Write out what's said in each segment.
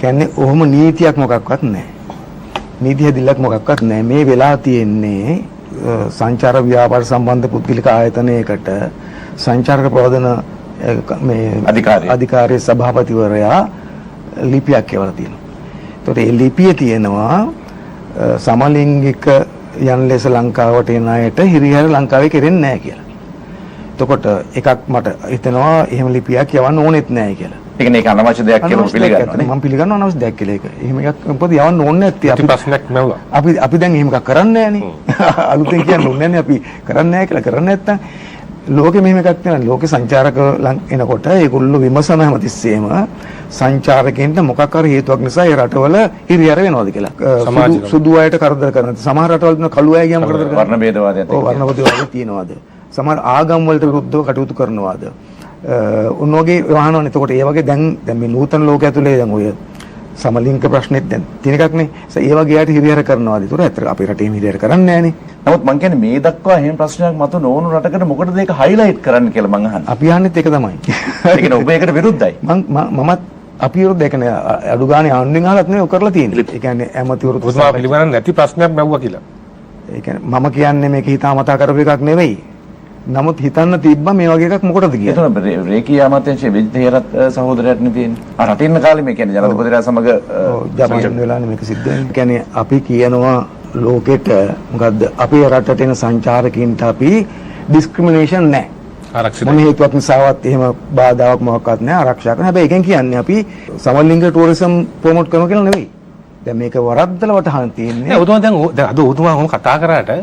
කියන්නේ ඔහොම නීතියක් මොකක්වත් නැහැ. නීති හැදිල්ලක් මොකක්වත් නැහැ. මේ වෙලා තියෙන්නේ සංචාර ව්‍යාපාර සම්බන්ධ පුද්ගලික ආයතනයකට සංචාරක ප්‍රවර්ධන මේ අධිකාරියේ සභාපතිවරයා ලිපියක් කියවලා තියෙනවා. ඒතකොට ඒ ලිපියේ තියෙනවා සමලිංගික යන ලෙස ලංකාවට එන අයට හිරිහැර ලංකාවේ කෙරෙන්නේ නැහැ කියලා. එතකොට එකක් මට හිතෙනවා එහෙම ලිපියක් යවන්න ඕනෙත් නැහැ කියලා. ඒ කියන්නේ ඒක අනවශ්‍ය දෙයක් කියලා පිළිගන්නවා නේ. මම පිළිගන්නවා අනවශ්‍ය දෙයක් කියලා ඒක. එහෙම එකක් මොකද යවන්න ඕනේ නැත්තේ අපි ප්‍රශ්නයක් නැවුවා. අපි දැන් එහෙම එකක් කරන්නේ නැහනේ. අලුතෙන් කියන්න ඕනේ නැහනේ අපි කරන්නේ නැහැ කියලා. කරන්නේ නැත්තම් ලෝකෙ මෙහෙම එකක් තියෙනවා. ලෝකේ සංචාරක එනකොට ඒගොල්ලෝ විමසන හැමතිස්සෙම සංචාරකයන්ට මොකක් හරි හේතුවක් නිසා ඒ රටවල හිරිහැර වෙනවද කියලා. සුදු අයට කරදර කරනවා. සමහර රටවල් තියෙන කළු අය ගියාම කරදර කරනවා. වර්ණ ભેදවාදයක්. ඔව් වර්ණ ભેදවාදයක් තියෙනවාද? සමහර ආගම් වලට විරුද්ධව කටයුතු කරනවාද? උන්වගේ වහනවනේ. එතකොට ඒ වගේ දැන් මේ නූතන ලෝකයේ ඇතුලේ දැන් ඔය සමලිංග ප්‍රශ්නෙත් දැන් තියෙන එකක් නේ. ඒ වගේ අයට හිරිහැර කරනවාද? ඒතර ඇත්තට අපේ රටේ හිරිහැර කරන්නේ නැහනේ. නමුත් මං කියන්නේ මේ දක්වා එහෙම ප්‍රශ්නයක් මතු නොවුණු රටකට මොකටද ඒක හයිලයිට් කරන්න කියලා මං අහන්නේ. අපි අහන්නෙත් ඒක තමයි. ඒ කියන්නේ ඔබ ඒකට විරුද්ධයි. මමත් අපි විරුද්ධ ඒ කියන්නේ අඩු ගානේ ආණ්ඩුවෙන් අහලත් නෙවෙයි කරලා තියෙන්නේ. ඒ කියන්නේ ඇමතිවරු ඔබතුමා පිළිගන්නේ නැති ප්‍රශ්නයක් නැවුවා කියලා. ඒ කියන්නේ මම කියන්නේ මේක හිතාමතා කරපු එකක් නෙවෙයි. නමුත් හිතන්න තිබ්බා මේ වගේ එකක් මොකටද කියලා. එතන රේකී අමාත්‍යාංශයේ විජිතේරත් සහෝදරයටනේ තියෙන්නේ. අර රටින් කාලේ මේ කියන්නේ ජනාධිපතිරා සමග ජපාන වෙලානේ මේක සිද්ධ වෙන්නේ. කියන්නේ අපි කියනවා ලෝකෙට මොකද්ද අපේ රටට එන සංචාරකයන්ට අපි ඩිස්ක්‍රිමිනේෂන් නැහැ. ආරක්ෂිත. මොන හේතුවක් නිසාවත් එහෙම බාධාවක් මොකක්වත් නැහැ ආරක්ෂා කරන. හැබැයි ඒකෙන් කියන්නේ අපි සමලිංග ටුවරිසම් ප්‍රොමෝට් කරනවා කියලා නෙවෙයි. දැන් මේක වරද්දලා වටහන් තියෙන්නේ. නෑ ඔතන දැන් අද ඔතුමා කොහොම කතා කරාට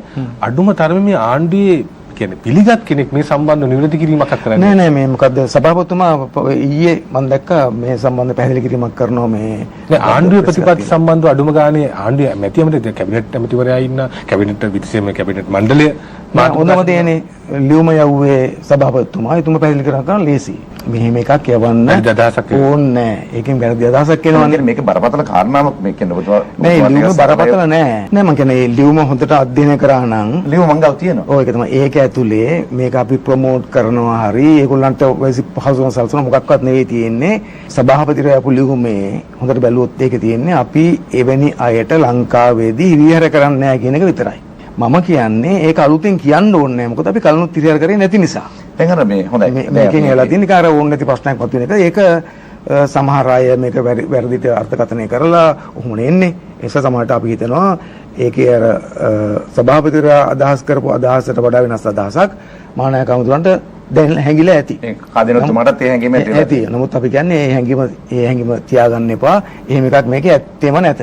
අඩුම තරමේ මේ ආණ්ඩුවේ කියන්නේ පිළිගත් කෙනෙක් මේ සම්බන්ධ නිවැරදි කිරීමක් කරන්නේ නෑ මේ මොකද්ද සභාපතිතුමා ඊයේ මම දැක්කා මේ සම්බන්ධ පැහැදිලි කිරීමක් කරනවා මේ ආණ්ඩුවේ ප්‍රතිපත්ති සම්බන්ධව අඩුම ගානේ ආණ්ඩුවේ මැති ඇමති කැබිනට් ඇමතිවරයා ඉන්න කැබිනට් විත්සේම කැබිනට් මණ්ඩලය හොඳම දේනේ ලියුම යවුවේ සභාපතිතුමා එතුමා පැහැදිලි කරනවා ලේසි මෙහෙම එකක් යවන්න ඕනේ නෑ ඒකෙන් වැරදි අදහසක් එනවා මේක බරපතල කාරණාවක් මේ කියන්නේ ඔබතුමා නෑ ලියුම බරපතල නෑ මම කියන්නේ ලියුම හොඳට අධ්‍යයනය කරා නම් ලියුම මං ගාව තියෙනවා ඔය ඒක තමයි ඒක ඇතුලේ මේක අපි ප්‍රොමෝට් කරනවා හරි ඒගොල්ලන්ට වෙසි පහසුම සල්සන මොකක්වත් නෙවෙයි තියෙන්නේ සභාපතිවරයා ලියුමේ හොඳට බැලුවොත් ඒකේ තියෙන්නේ අපි එවැනි අයට ලංකාවේදී හිරිහැර කරන්නේ නැහැ කියන එක විතරයි මම කියන්නේ ඒක අලුතෙන් කියන්න ඕනේ නැහැ මොකද අපි කලිනුත් හිරිහැර කරේ නැති නිසා දැන් අර මේ හොඳයි මේකෙන් එලා තියෙන කාර ඕනේ නැති ප්‍රශ්නයක් මතුවෙන එක ඒක සමහර අය මේක වැරදිට අර්ථකථනය කරලා ඔහොම එන්නේ ඒ නිසා සමහරට අපි හිතනවා ඒකේ අර සභාපතිවරයා අදහස් කරපු අදහසට වඩා වෙනස් අදහසක් මානව කමුතුලන්ට දැන් හැංගිලා ඇති. ඒ කාදිනතුමාටත් ඒ හැංගීම ඇති. නමුත් අපි කියන්නේ ඒ හැංගීම තියාගන්න එපා. එහෙම එකක් මේකේ ඇත්තෙම නැත.